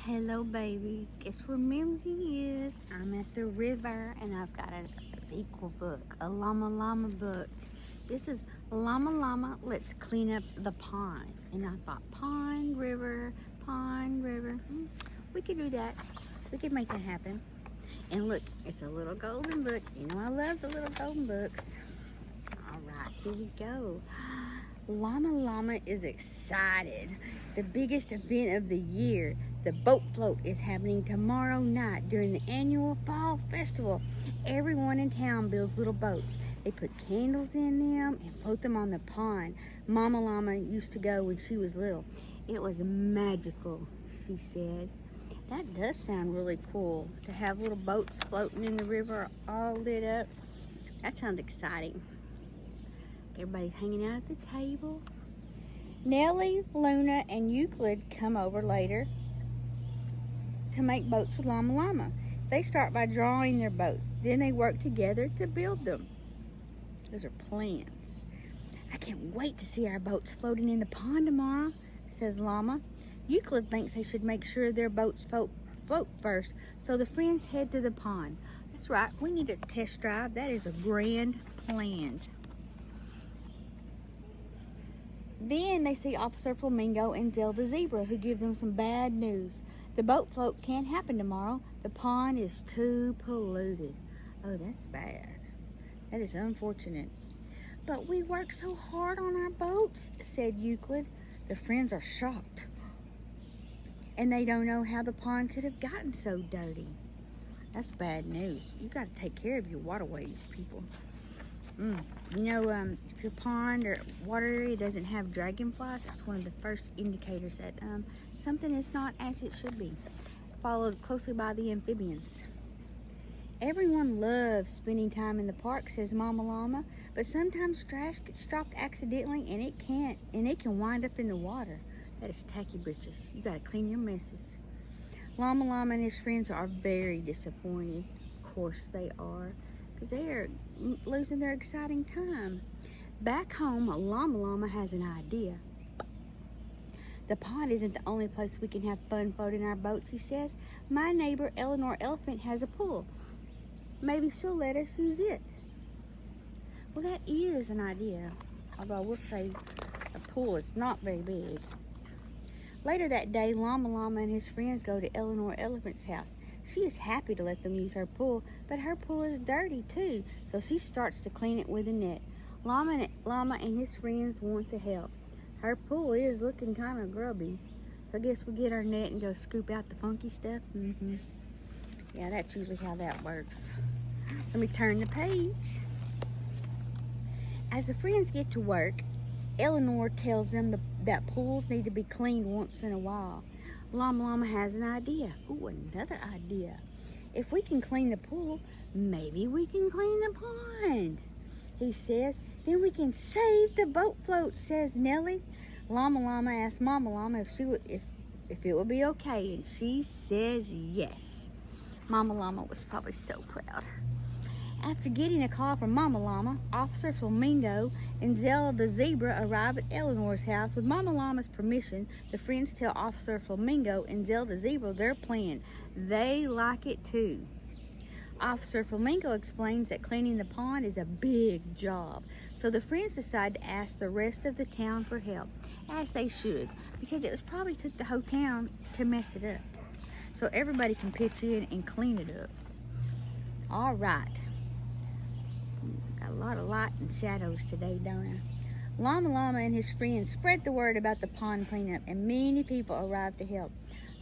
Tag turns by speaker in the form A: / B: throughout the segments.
A: Hello babies, guess where Mimzie is? I'm at the river and I've got a sequel book, a llama book. This is llama, let's clean up the pond. And I thought pond, river. We could do that. We could make that happen. And look, it's a little golden book. You know I love the little golden books. All right, here we go. Llama is excited. The biggest event of the year, the boat float, is happening tomorrow night during the annual fall festival. Everyone in town builds little boats. They put candles in them and float them on the pond. Mama Llama used to go when she was little. It was magical, she said. That does sound really cool, to have little boats floating in the river all lit up. That sounds exciting. Everybody's hanging out at the table. Nellie, Luna, and Euclid come over later to make boats with Llama. They start by drawing their boats. Then they work together to build them. Those are plans. I can't wait to see our boats floating in the pond tomorrow, says Llama. Euclid thinks they should make sure their boats float first, so the friends head to the pond. That's right, we need a test drive. That is a grand plan. Then they see Officer Flamingo and Zelda Zebra, who give them some bad news. The boat float can't happen tomorrow. The pond is too polluted. Oh, that's bad. That is unfortunate. But we work so hard on our boats, said Euclid. The friends are shocked. And they don't know how the pond could have gotten so dirty. That's bad news. You got to take care of your waterways, people. You know, if your pond or water area doesn't have dragonflies, that's one of the first indicators that something is not as it should be. Followed closely by the amphibians. Everyone loves spending time in the park, says Mama Llama, but sometimes trash gets dropped accidentally and it can wind up in the water. That is tacky britches. You gotta clean your messes. Llama and his friends are very disappointed. Of course they are, because they are losing their exciting time. Back home, Llama has an idea. The pond isn't the only place we can have fun floating our boats, he says. My neighbor Eleanor Elephant has a pool. Maybe she'll let us use it. Well, that is an idea, although we'll say a pool is not very big. Later that day, Llama and his friends go to Eleanor Elephant's house. She is happy to let them use her pool, but her pool is dirty too, so she starts to clean it with a net. Llama and his friends want to help. Her pool is looking kind of grubby, so I guess we get our net and go scoop out the funky stuff. Yeah, that's usually how that works. Let me turn the page. As the friends get to work, Eleanor tells them that pools need to be cleaned once in a while. Llama has an idea. Ooh, another idea. If we can clean the pool, maybe we can clean the pond, he says. Then we can save the boat float, says Nellie. Llama asks Mama Llama if it would be okay, and she says yes. Mama Llama was probably so proud. After getting a call from Mama Llama, Officer Flamingo and Zelda Zebra arrive at Eleanor's house. With Mama Llama's permission, the friends tell Officer Flamingo and Zelda Zebra their plan. They like it too. Officer Flamingo explains that cleaning the pond is a big job, so the friends decide to ask the rest of the town for help, as they should, because it was probably took the whole town to mess it up. So everybody can pitch in and clean it up. All right. Got a lot of light and shadows today, don't I? Llama and his friends spread the word about the pond cleanup, and many people arrived to help.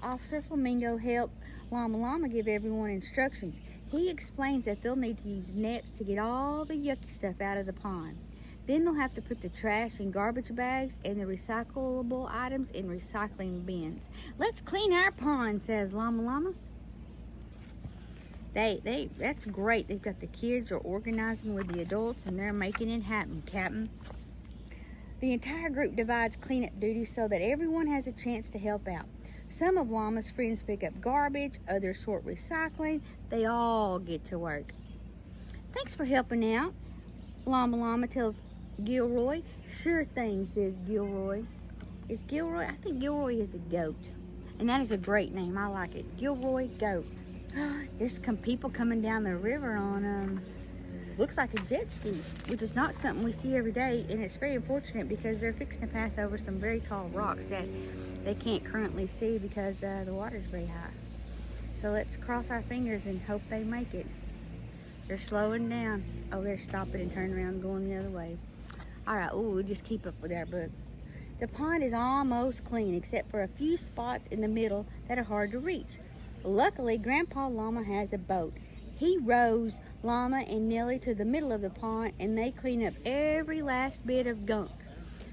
A: Officer Flamingo helped Llama give everyone instructions. He explains that they'll need to use nets to get all the yucky stuff out of the pond. Then they'll have to put the trash in garbage bags and the recyclable items in recycling bins. Let's clean our pond, says Llama. That's great. They've got the kids are organizing with the adults and they're making it happen, Captain. The entire group divides cleanup duties so that everyone has a chance to help out. Some of Llama's friends pick up garbage, others sort recycling. They all get to work. Thanks for helping out, Llama tells Gilroy. Sure thing, says Gilroy. Is Gilroy? I think Gilroy is a goat. And that is a great name. I like it. Gilroy Goat. There's some people coming down the river on, looks like a jet ski, which is not something we see every day. And it's very unfortunate because they're fixing to pass over some very tall rocks that they can't currently see because the water's very high. So let's cross our fingers and hope they make it. They're slowing down. Oh, they're stopping and turning around and going the other way. All right, we'll just keep up with our book. The pond is almost clean except for a few spots in the middle that are hard to reach. Luckily, Grandpa Llama has a boat. He rows Llama and Nellie to the middle of the pond and they clean up every last bit of gunk.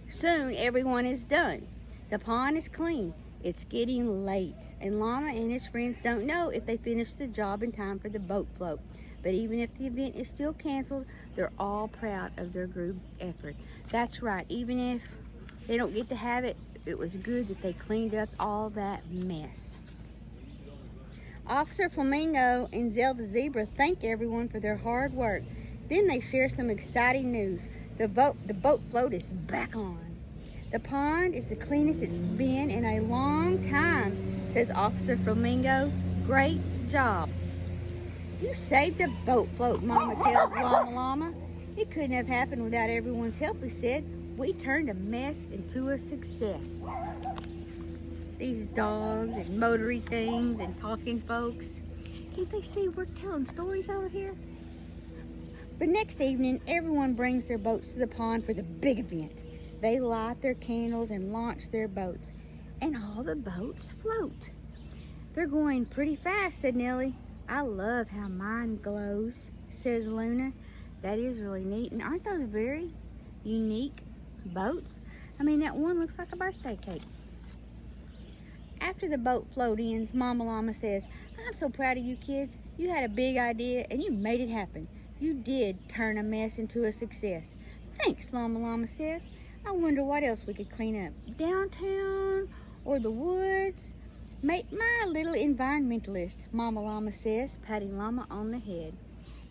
A: Soon, everyone is done. The pond is clean. It's getting late, and Llama and his friends don't know if they finished the job in time for the boat float. But even if the event is still canceled, they're all proud of their group effort. That's right, even if they don't get to have it, it was good that they cleaned up all that mess. Officer Flamingo and Zelda Zebra thank everyone for their hard work. Then they share some exciting news. The boat float is back on. The pond is the cleanest it's been in a long time, says Officer Flamingo. Great job. You saved the boat float, Mama tells Llama Llama. It couldn't have happened without everyone's help, he said. We turned a mess into a success. These dogs and motory things and talking folks. Can't they see we're telling stories over here? But next evening, everyone brings their boats to the pond for the big event. They light their candles and launch their boats. And all the boats float. They're going pretty fast, said Nellie. I love how mine glows, says Luna. That is really neat. And aren't those very unique boats? I mean, that one looks like a birthday cake. After the boat float ends, Mama Llama says, I'm so proud of you kids. You had a big idea and you made it happen. You did turn a mess into a success. Thanks, Llama Llama says. I wonder what else we could clean up. Downtown or the woods? Make my little environmentalist, Mama Llama says, patting Llama on the head.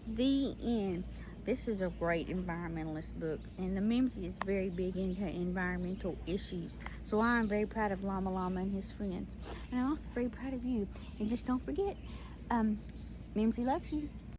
A: The end. This is a great environmentalist book, and the Mimzie is very big into environmental issues. So I'm very proud of Llama Llama and his friends. And I'm also very proud of you. And just don't forget, Mimzie loves you.